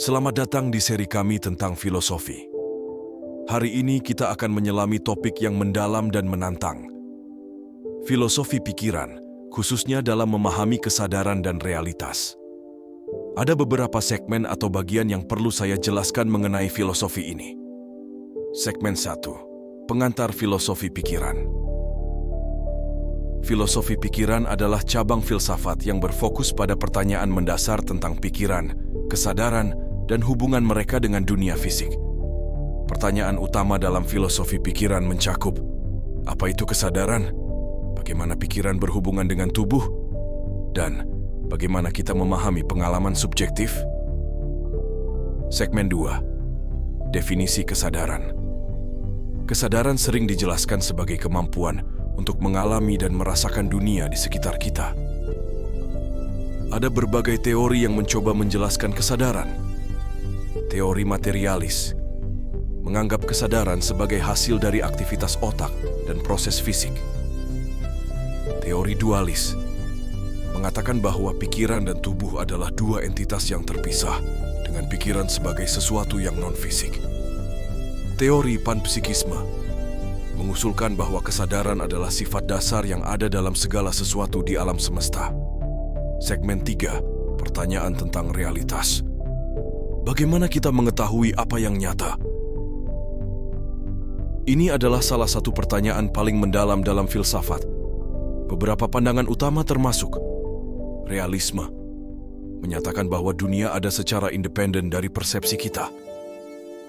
Selamat datang di seri kami tentang filosofi. Hari ini kita akan menyelami topik yang mendalam dan menantang. Filosofi pikiran, khususnya dalam memahami kesadaran dan realitas. Ada beberapa segmen atau bagian yang perlu saya jelaskan mengenai filosofi ini. Segmen 1. Pengantar filosofi pikiran. Filosofi pikiran adalah cabang filsafat yang berfokus pada pertanyaan mendasar tentang pikiran, kesadaran, dan hubungan mereka dengan dunia fisik. Pertanyaan utama dalam filosofi pikiran mencakup, apa itu kesadaran? Bagaimana pikiran berhubungan dengan tubuh? Dan bagaimana kita memahami pengalaman subjektif? Segmen 2. Definisi kesadaran. Kesadaran sering dijelaskan sebagai kemampuan untuk mengalami dan merasakan dunia di sekitar kita. Ada berbagai teori yang mencoba menjelaskan kesadaran. Teori materialis menganggap kesadaran sebagai hasil dari aktivitas otak dan proses fisik. Teori dualis mengatakan bahwa pikiran dan tubuh adalah dua entitas yang terpisah, dengan pikiran sebagai sesuatu yang non-fisik. Teori panpsikisme mengusulkan bahwa kesadaran adalah sifat dasar yang ada dalam segala sesuatu di alam semesta. Segmen 3. Pertanyaan tentang realitas. Bagaimana kita mengetahui apa yang nyata? Ini adalah salah satu pertanyaan paling mendalam dalam filsafat. Beberapa pandangan utama termasuk realisme, menyatakan bahwa dunia ada secara independen dari persepsi kita.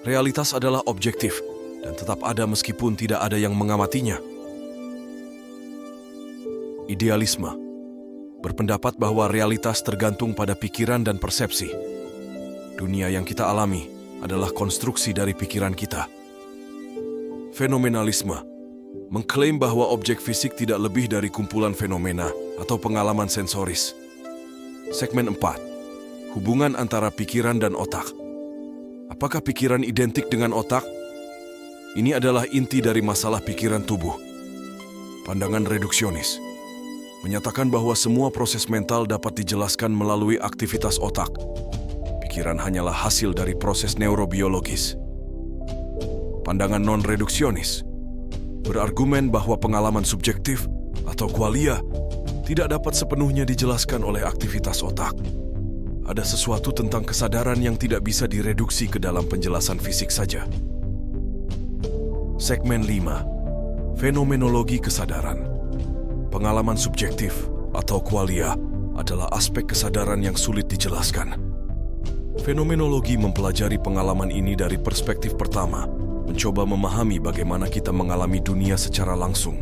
Realitas adalah objektif dan tetap ada meskipun tidak ada yang mengamatinya. Idealisme berpendapat bahwa realitas tergantung pada pikiran dan persepsi. Dunia yang kita alami adalah konstruksi dari pikiran kita. Fenomenalisme mengklaim bahwa objek fisik tidak lebih dari kumpulan fenomena atau pengalaman sensoris. Segmen 4. Hubungan antara pikiran dan otak. Apakah pikiran identik dengan otak? Ini adalah inti dari masalah pikiran tubuh. Pandangan reduksionis menyatakan bahwa semua proses mental dapat dijelaskan melalui aktivitas otak. Pikiran hanyalah hasil dari proses neurobiologis. Pandangan non-reduksionis berargumen bahwa pengalaman subjektif atau qualia tidak dapat sepenuhnya dijelaskan oleh aktivitas otak. Ada sesuatu tentang kesadaran yang tidak bisa direduksi ke dalam penjelasan fisik saja. Segmen 5. Fenomenologi kesadaran. Pengalaman subjektif atau qualia adalah aspek kesadaran yang sulit dijelaskan. Fenomenologi mempelajari pengalaman ini dari perspektif pertama, mencoba memahami bagaimana kita mengalami dunia secara langsung.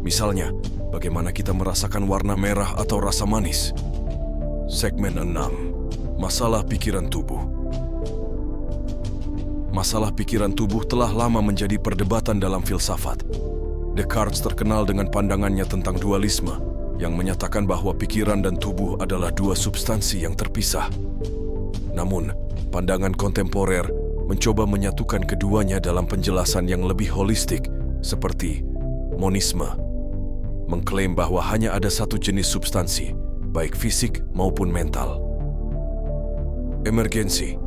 Misalnya, bagaimana kita merasakan warna merah atau rasa manis. Segmen 6. Masalah pikiran tubuh. Masalah pikiran tubuh telah lama menjadi perdebatan dalam filsafat. Descartes terkenal dengan pandangannya tentang dualisme, yang menyatakan bahwa pikiran dan tubuh adalah dua substansi yang terpisah. Namun, pandangan kontemporer mencoba menyatukan keduanya dalam penjelasan yang lebih holistik, seperti monisme, mengklaim bahwa hanya ada satu jenis substansi, baik fisik maupun mental. Emergensi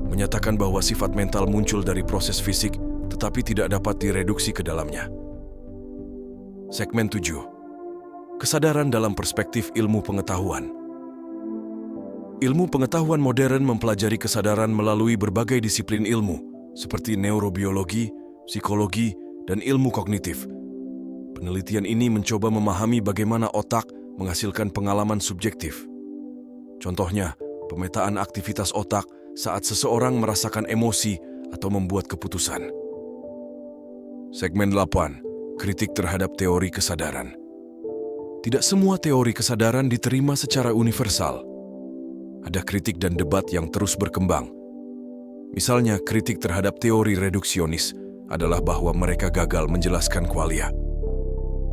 menyatakan bahwa sifat mental muncul dari proses fisik, tetapi tidak dapat direduksi ke dalamnya. Segmen 7. Kesadaran dalam perspektif ilmu pengetahuan. Ilmu pengetahuan modern mempelajari kesadaran melalui berbagai disiplin ilmu, seperti neurobiologi, psikologi, dan ilmu kognitif. Penelitian ini mencoba memahami bagaimana otak menghasilkan pengalaman subjektif. Contohnya, pemetaan aktivitas otak saat seseorang merasakan emosi atau membuat keputusan. Segmen 8. Kritik terhadap teori kesadaran. Tidak semua teori kesadaran diterima secara universal. Ada kritik dan debat yang terus berkembang. Misalnya, kritik terhadap teori reduksionis adalah bahwa mereka gagal menjelaskan qualia.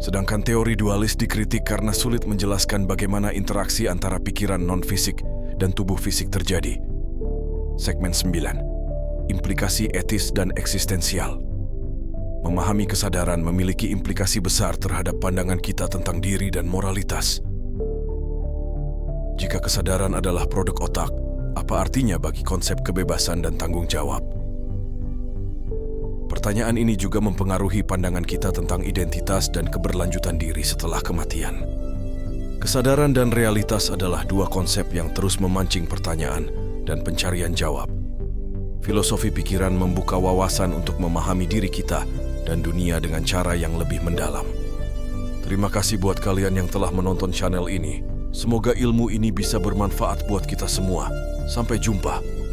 Sedangkan teori dualis dikritik karena sulit menjelaskan bagaimana interaksi antara pikiran non-fisik dan tubuh fisik terjadi. Segmen 9. Implikasi etis dan eksistensial. Memahami kesadaran memiliki implikasi besar terhadap pandangan kita tentang diri dan moralitas. Jika kesadaran adalah produk otak, Apa artinya bagi konsep kebebasan dan tanggung jawab? Pertanyaan ini juga mempengaruhi pandangan kita tentang identitas dan keberlanjutan diri setelah kematian. Kesadaran dan realitas adalah dua konsep yang terus memancing pertanyaan dan pencarian jawab. Filosofi pikiran membuka wawasan untuk memahami diri kita dan dunia dengan cara yang lebih mendalam. Terima kasih buat kalian yang telah menonton channel ini. Semoga ilmu ini bisa bermanfaat buat kita semua. Sampai jumpa.